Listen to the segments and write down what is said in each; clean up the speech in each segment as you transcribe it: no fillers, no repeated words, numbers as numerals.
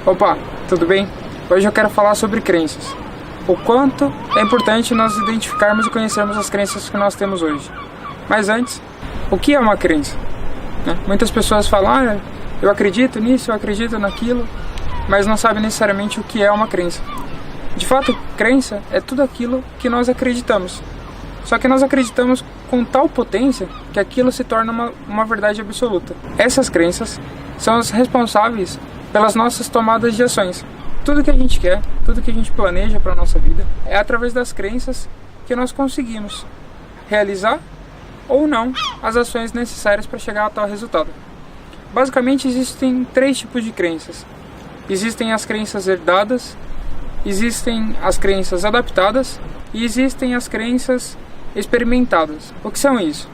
Opa, tudo bem? Hoje eu quero falar sobre crenças. O quanto é importante nós identificarmos e conhecermos as crenças que nós temos hoje. Mas antes, o que é uma crença? Muitas pessoas falam, eu acredito nisso, eu acredito naquilo, mas não sabem necessariamente o que é uma crença. De fato, crença é tudo aquilo que nós acreditamos. Só que nós acreditamos com tal potência que aquilo se torna uma verdade absoluta. Essas crenças são as responsáveis pelas nossas tomadas de ações. Tudo que a gente quer, tudo que a gente planeja para a nossa vida, é através das crenças que nós conseguimos realizar ou não as ações necessárias para chegar a tal resultado. Basicamente existem 3 tipos de crenças. Existem as crenças herdadas, existem as crenças adaptadas e existem as crenças experimentadas. O que são isso?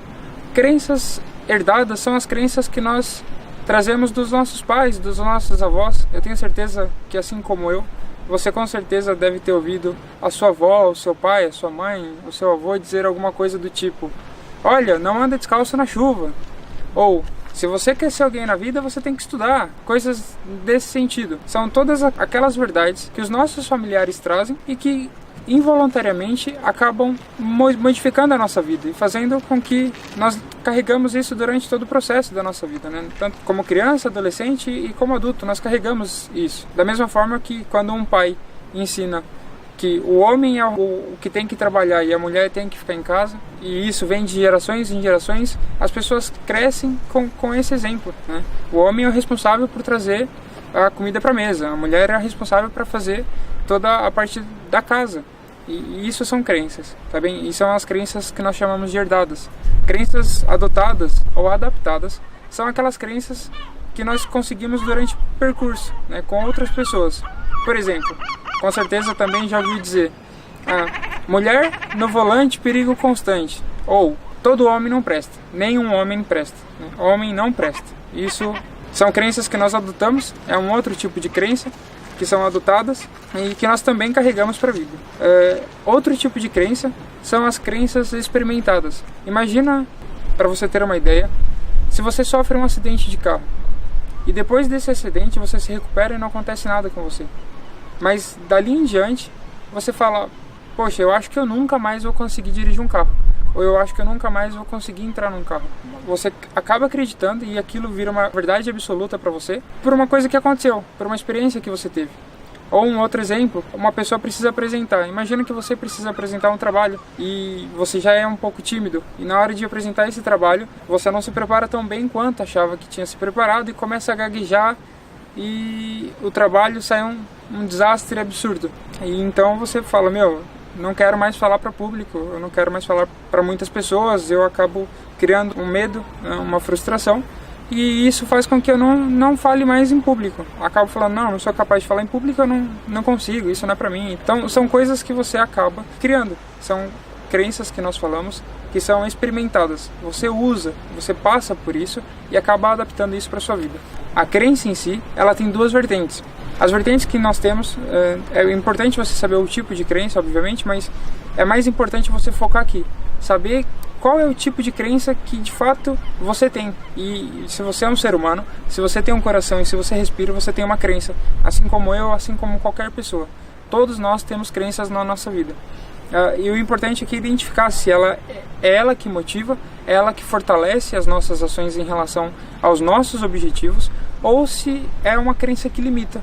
Crenças herdadas são as crenças que nós trazemos dos nossos pais, dos nossos avós. Eu tenho certeza que, assim como eu, você com certeza deve ter ouvido a sua avó, o seu pai, a sua mãe, o seu avô dizer alguma coisa do tipo: olha, não anda descalço na chuva. Ou, se você quer ser alguém na vida, você tem que estudar. Coisas desse sentido. São todas aquelas verdades que os nossos familiares trazem e que involuntariamente acabam modificando a nossa vida e fazendo com que nós carregamos isso durante todo o processo da nossa vida, né? Tanto como criança, adolescente e como adulto, nós carregamos isso. Da mesma forma que quando um pai ensina que o homem é o que tem que trabalhar e a mulher tem que ficar em casa, e isso vem de gerações em gerações, as pessoas crescem com esse exemplo, né? O homem é o responsável por trazer a comida para a mesa, a mulher é a responsável para fazer toda a parte da casa. E isso são crenças, tá bem? E são as crenças que nós chamamos de herdadas. Crenças adotadas ou adaptadas são aquelas crenças que nós conseguimos durante o percurso, né, com outras pessoas. Por exemplo, com certeza também já ouviu dizer: mulher no volante, perigo constante. Ou, todo homem não presta, nenhum homem presta, né? Homem não presta. Isso são crenças que nós adotamos, é um outro tipo de crença que são adotadas e que nós também carregamos para a vida. Outro tipo de crença são as crenças experimentadas. Imagina, para você ter uma ideia, se você sofre um acidente de carro e depois desse acidente você se recupera e não acontece nada com você. Mas dali em diante você fala: poxa, eu acho que eu nunca mais vou conseguir dirigir um carro. Ou eu acho que eu nunca mais vou conseguir entrar num carro. Você acaba acreditando e aquilo vira uma verdade absoluta para você por uma coisa que aconteceu, por uma experiência que você teve. Ou um outro exemplo, uma pessoa precisa apresentar. Imagina que você precisa apresentar um trabalho e você já é um pouco tímido. E na hora de apresentar esse trabalho, você não se prepara tão bem quanto achava que tinha se preparado e começa a gaguejar e o trabalho sai um desastre absurdo. E então você fala: não quero mais falar para público, eu não quero mais falar para muitas pessoas, eu acabo criando um medo, uma frustração, e isso faz com que eu não fale mais em público. Acabo falando: não sou capaz de falar em público, eu não consigo, isso não é para mim. Então são coisas que você acaba criando, são crenças que nós falamos que são experimentadas. Você usa, você passa por isso e acaba adaptando isso para sua vida. A crença em si, ela tem 2 vertentes. As vertentes que nós temos, é importante você saber o tipo de crença, obviamente, mas é mais importante você focar aqui, saber qual é o tipo de crença que de fato você tem. E se você é um ser humano, se você tem um coração e se você respira, você tem uma crença, assim como eu, assim como qualquer pessoa. Todos nós temos crenças na nossa vida. E o importante é que identificar se ela é ela que motiva, é ela que fortalece as nossas ações em relação aos nossos objetivos, ou se é uma crença que limita.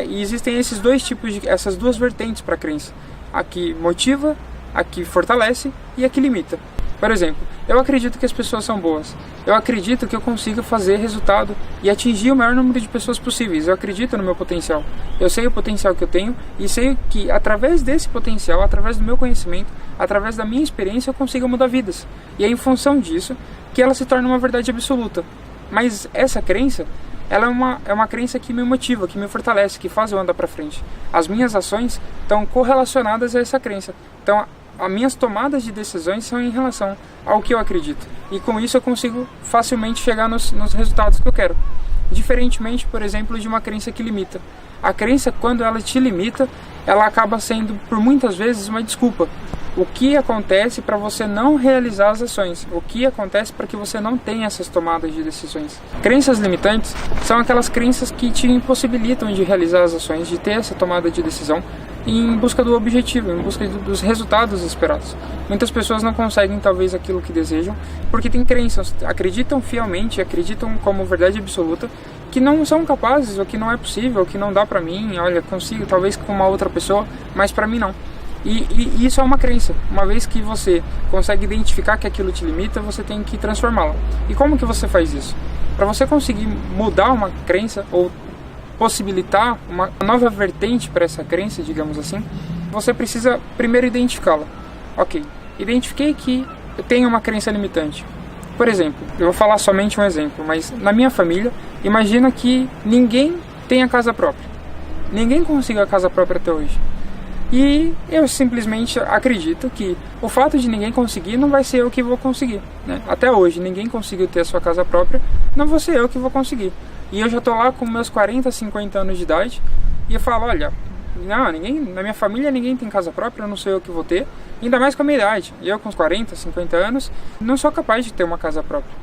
E existem esses 2 tipos, essas 2 vertentes para a crença: a que motiva, a que fortalece e a que limita. Por exemplo, eu acredito que as pessoas são boas. Eu acredito que eu consigo fazer resultado e atingir o maior número de pessoas possíveis. Eu acredito no meu potencial. Eu sei o potencial que eu tenho e sei que através desse potencial, através do meu conhecimento, através da minha experiência, eu consigo mudar vidas. E é em função disso que ela se torna uma verdade absoluta. Mas essa crença, ela é uma crença que me motiva, que me fortalece, que faz eu andar para frente. As minhas ações estão correlacionadas a essa crença. Então, as minhas tomadas de decisões são em relação ao que eu acredito. E com isso eu consigo facilmente chegar nos resultados que eu quero. Diferentemente, por exemplo, de uma crença que limita. A crença, quando ela te limita, ela acaba sendo, por muitas vezes, uma desculpa. o que acontece para você não realizar as ações, o que acontece para que você não tenha essas tomadas de decisões. Crenças limitantes são aquelas crenças que te impossibilitam de realizar as ações, de ter essa tomada de decisão em busca do objetivo, em busca dos resultados esperados. Muitas pessoas não conseguem talvez aquilo que desejam porque têm crenças, acreditam fielmente, acreditam como verdade absoluta que não são capazes, ou que não é possível, ou que não dá pra mim, olha, consigo talvez com uma outra pessoa, mas pra mim não. E isso é uma crença. Uma vez que você consegue identificar que aquilo te limita, você tem que transformá-la. E como que você faz isso? Para você conseguir mudar uma crença ou possibilitar uma nova vertente para essa crença, digamos assim, você precisa primeiro identificá-la. Ok, identifiquei que eu tenho uma crença limitante. Por exemplo, eu vou falar somente um exemplo, mas na minha família, imagina que ninguém tenha casa própria. Ninguém conseguiu a casa própria até hoje. E eu simplesmente acredito que o fato de ninguém conseguir não vai ser eu que vou conseguir, né? Até hoje ninguém conseguiu ter a sua casa própria, não vou ser eu que vou conseguir. E eu já tô lá com meus 40, 50 anos de idade e eu falo, olha, não, na minha família ninguém tem casa própria, não sou eu que vou ter, ainda mais com a minha idade. Eu com os 40, 50 anos não sou capaz de ter uma casa própria.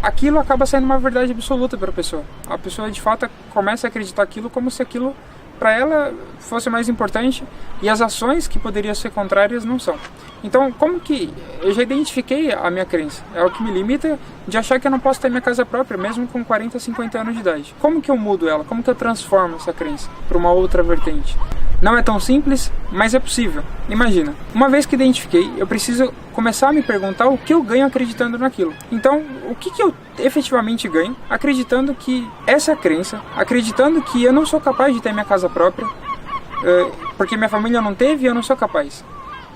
Aquilo acaba sendo uma verdade absoluta para a pessoa. A pessoa de fato começa a acreditar aquilo como se aquilo para ela fosse mais importante e as ações que poderiam ser contrárias não são. Então, como que eu já identifiquei a minha crença? É o que me limita de achar que eu não posso ter minha casa própria, mesmo com 40, 50 anos de idade. Como que eu mudo ela? Como que eu transformo essa crença para uma outra vertente? Não é tão simples, mas é possível. Imagina, uma vez que identifiquei, eu preciso começar a me perguntar o que eu ganho acreditando naquilo. Então, o que eu efetivamente ganho acreditando que essa crença, acreditando que eu não sou capaz de ter minha casa própria, porque minha família não teve e eu não sou capaz.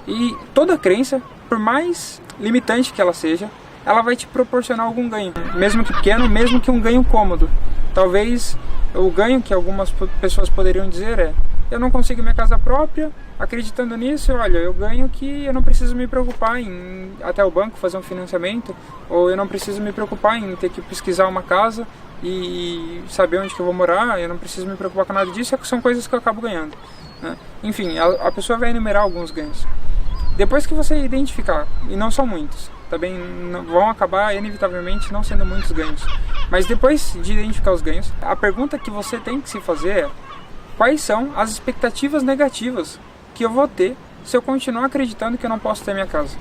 E toda crença, por mais limitante que ela seja, ela vai te proporcionar algum ganho, mesmo que pequeno, mesmo que um ganho cômodo. Talvez o ganho que algumas pessoas poderiam dizer é: eu não consigo minha casa própria, acreditando nisso, olha, eu ganho que eu não preciso me preocupar em ir até o banco fazer um financiamento, ou eu não preciso me preocupar em ter que pesquisar uma casa e saber onde que eu vou morar, eu não preciso me preocupar com nada disso, são coisas que eu acabo ganhando, né? Enfim, a pessoa vai enumerar alguns ganhos. Depois que você identificar, e não são muitos, também vão acabar inevitavelmente não sendo muitos ganhos, mas depois de identificar os ganhos, a pergunta que você tem que se fazer é: quais são as expectativas negativas que eu vou ter se eu continuar acreditando que eu não posso ter minha casa?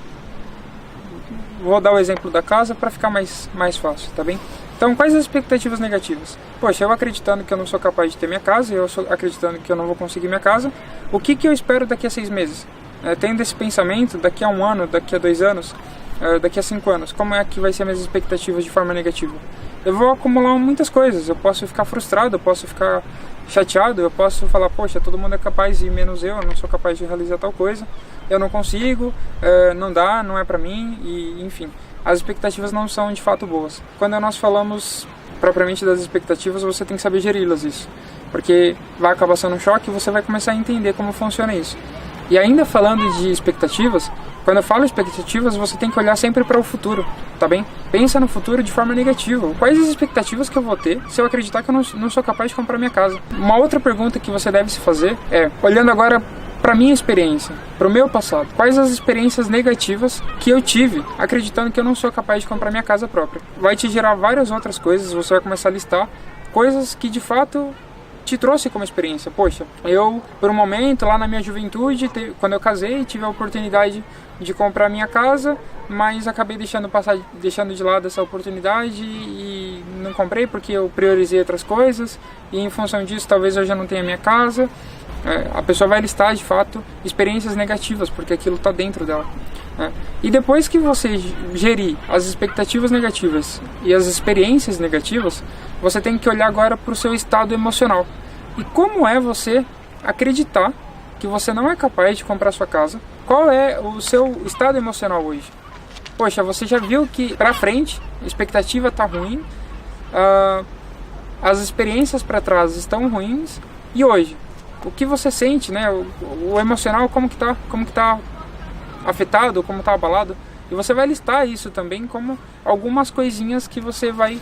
Vou dar o exemplo da casa para ficar mais fácil, tá bem? Então, quais as expectativas negativas? Poxa, eu acreditando que eu não sou capaz de ter minha casa, eu acreditando que eu não vou conseguir minha casa, o que eu espero daqui a 6 meses? Tendo esse pensamento, daqui a 1 ano, daqui a 2 anos, daqui a 5 anos, como é que vai ser minhas expectativas de forma negativa? Eu vou acumular muitas coisas, eu posso ficar frustrado, eu posso ficar chateado, eu posso falar, poxa, todo mundo é capaz e menos eu não sou capaz de realizar tal coisa, eu não consigo, não dá, não é pra mim, e enfim, as expectativas não são de fato boas. Quando nós falamos propriamente das expectativas, você tem que saber geri-las, isso, porque vai acabar sendo um choque e você vai começar a entender como funciona isso. E ainda falando de expectativas, quando eu falo expectativas, você tem que olhar sempre para o futuro, tá bem? Pensa no futuro de forma negativa. Quais as expectativas que eu vou ter se eu acreditar que eu não sou capaz de comprar minha casa? Uma outra pergunta que você deve se fazer é, olhando agora para minha experiência, para o meu passado, quais as experiências negativas que eu tive acreditando que eu não sou capaz de comprar minha casa própria? Vai te gerar várias outras coisas, você vai começar a listar coisas que de fato te trouxe como experiência. Poxa, eu por um momento lá na minha juventude, quando eu casei, tive a oportunidade de comprar minha casa, mas acabei deixando de lado essa oportunidade e não comprei porque eu priorizei outras coisas, e em função disso talvez eu já não tenha minha casa. A pessoa vai listar de fato experiências negativas, porque aquilo está dentro dela. E depois que você gerir as expectativas negativas e as experiências negativas, você tem que olhar agora para o seu estado emocional. E como é você acreditar que você não é capaz de comprar sua casa? Qual é o seu estado emocional hoje? Poxa, você já viu que para frente a expectativa está ruim, as experiências para trás estão ruins, e hoje? O que você sente, né? O emocional, como que tá afetado, como está abalado, e você vai listar isso também como algumas coisinhas que você vai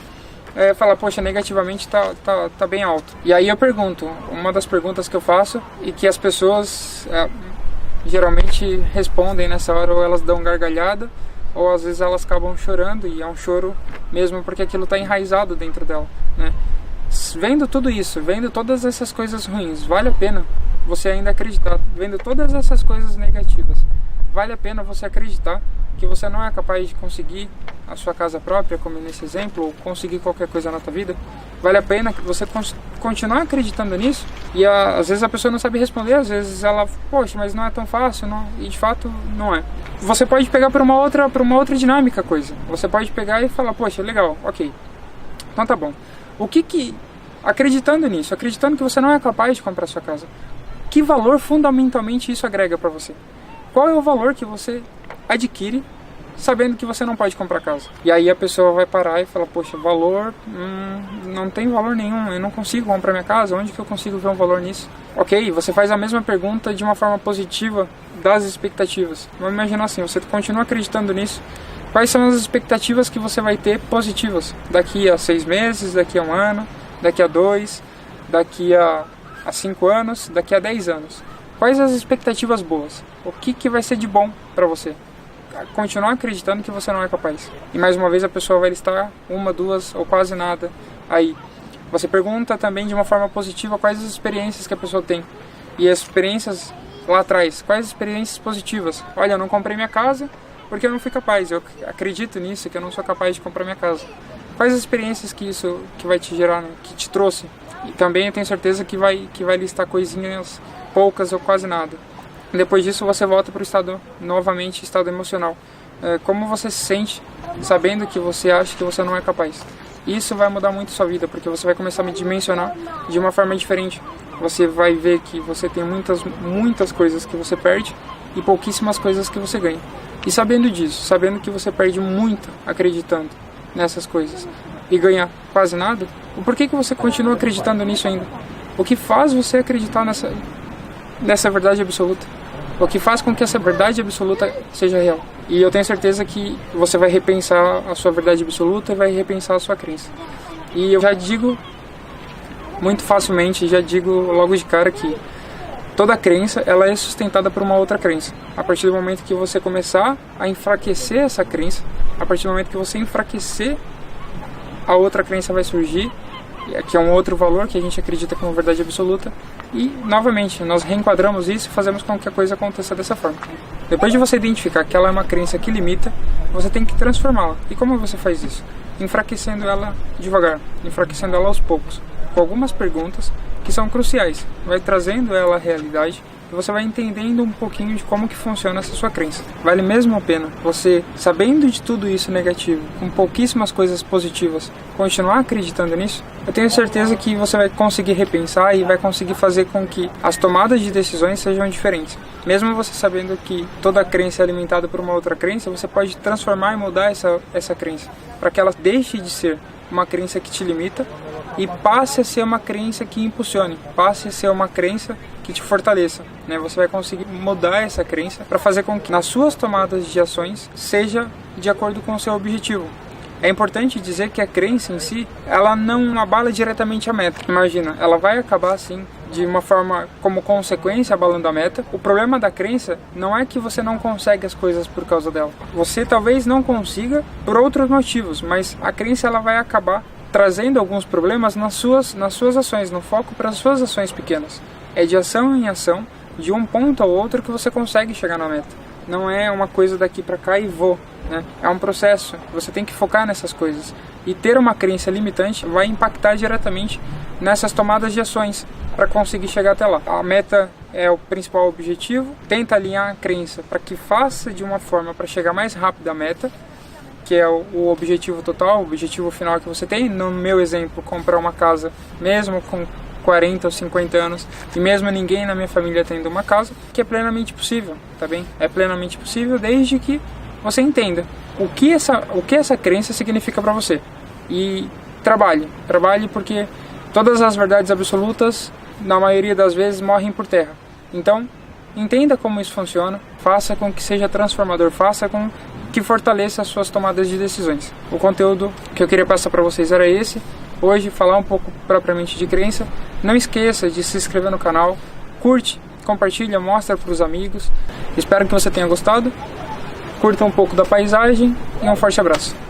falar, poxa, negativamente tá bem alto. E aí eu pergunto, uma das perguntas que eu faço e que as pessoas geralmente respondem nessa hora, ou elas dão gargalhada, ou às vezes elas acabam chorando, e é um choro mesmo porque aquilo está enraizado dentro dela, né? Vendo tudo isso, vendo todas essas coisas ruins, vale a pena você ainda acreditar? Vendo todas essas coisas negativas, vale a pena você acreditar que você não é capaz de conseguir a sua casa própria, como nesse exemplo, ou conseguir qualquer coisa na tua vida? Vale a pena que você continuar acreditando nisso? E às vezes a pessoa não sabe responder, às vezes ela, poxa, mas não é tão fácil, não, e de fato não é. Você pode pegar para uma outra dinâmica coisa. Você pode pegar e falar, poxa, legal, ok, então tá bom. Acreditando nisso, acreditando que você não é capaz de comprar sua casa, que valor fundamentalmente isso agrega para você? Qual é o valor que você adquire sabendo que você não pode comprar casa? E aí a pessoa vai parar e falar, poxa, valor, não tem valor nenhum, eu não consigo comprar minha casa, onde que eu consigo ver um valor nisso? Ok, você faz a mesma pergunta de uma forma positiva das expectativas. Vamos imaginar assim, você continua acreditando nisso, quais são as expectativas que você vai ter positivas daqui a 6 meses, daqui a 1 ano, daqui a 2, daqui a 5 anos, daqui a 10 anos? Quais as expectativas boas? O que vai ser de bom para você? Continuar acreditando que você não é capaz. E mais uma vez a pessoa vai listar 1, 2 ou quase nada aí. Você pergunta também de uma forma positiva quais as experiências que a pessoa tem. E as experiências lá atrás, quais as experiências positivas? Olha, eu não comprei minha casa porque eu não fui capaz. Eu acredito nisso, que eu não sou capaz de comprar minha casa. Quais as experiências que isso que vai te gerar, né? Que te trouxe? E também eu tenho certeza que vai listar coisinhas poucas ou quase nada. Depois disso você volta para o estado emocional. Como você se sente sabendo que você acha que você não é capaz? Isso vai mudar muito a sua vida, porque você vai começar a dimensionar de uma forma diferente. Você vai ver que você tem muitas coisas que você perde e pouquíssimas coisas que você ganha. E sabendo disso, sabendo que você perde muito acreditando nessas coisas e ganha quase nada, por que você continua acreditando nisso ainda? O que faz você acreditar nessa verdade absoluta? O que faz com que essa verdade absoluta seja real? E eu tenho certeza que você vai repensar a sua verdade absoluta e vai repensar a sua crença. E eu já digo muito facilmente, já digo logo de cara que toda crença ela é sustentada por uma outra crença. A partir do momento que você começar a enfraquecer essa crença, a partir do momento que você enfraquecer, a outra crença vai surgir, que é um outro valor que a gente acredita como verdade absoluta, e novamente nós reenquadramos isso e fazemos com que a coisa aconteça dessa forma. Depois de você identificar que ela é uma crença que limita, você tem que transformá-la. E como você faz isso? Enfraquecendo ela devagar, enfraquecendo ela aos poucos, com algumas perguntas que são cruciais. Vai trazendo ela à realidade e você vai entendendo um pouquinho de como que funciona essa sua crença. Vale mesmo a pena você, sabendo de tudo isso negativo, com pouquíssimas coisas positivas, continuar acreditando nisso? Eu tenho certeza que você vai conseguir repensar e vai conseguir fazer com que as tomadas de decisões sejam diferentes. Mesmo você sabendo que toda crença é alimentada por uma outra crença, você pode transformar e mudar essa crença, para que ela deixe de ser uma crença que te limita e passe a ser uma crença que impulsione, passe a ser uma crença que te fortaleça, né? Você vai conseguir mudar essa crença para fazer com que nas suas tomadas de ações seja de acordo com o seu objetivo. É importante dizer que a crença em si, ela não abala diretamente a meta. Imagina, ela vai acabar assim, de uma forma como consequência abalando a meta. O problema da crença não é que você não consegue as coisas por causa dela. Você talvez não consiga por outros motivos, mas a crença ela vai acabar trazendo alguns problemas nas suas ações, no foco para as suas ações pequenas. É de ação em ação, de um ponto ao outro que você consegue chegar na meta. Não é uma coisa daqui para cá e vou, né? É um processo, você tem que focar nessas coisas. E ter uma crença limitante vai impactar diretamente nessas tomadas de ações para conseguir chegar até lá. A meta é o principal objetivo, tenta alinhar a crença para que faça de uma forma para chegar mais rápido à meta, que é o objetivo total, o objetivo final que você tem. No meu exemplo, comprar uma casa, mesmo com 40 ou 50 anos, e mesmo ninguém na minha família tendo uma casa, que é plenamente possível, tá bem? É plenamente possível desde que você entenda o que essa crença significa para você. E trabalhe porque todas as verdades absolutas, na maioria das vezes, morrem por terra. Então, entenda como isso funciona, faça com que seja transformador, faça com que fortaleça as suas tomadas de decisões. O conteúdo que eu queria passar para vocês era esse. Hoje, falar um pouco propriamente de crença. Não esqueça de se inscrever no canal, curte compartilha, mostra para os amigos. Espero que você tenha gostado. Curta um pouco da paisagem e um forte abraço.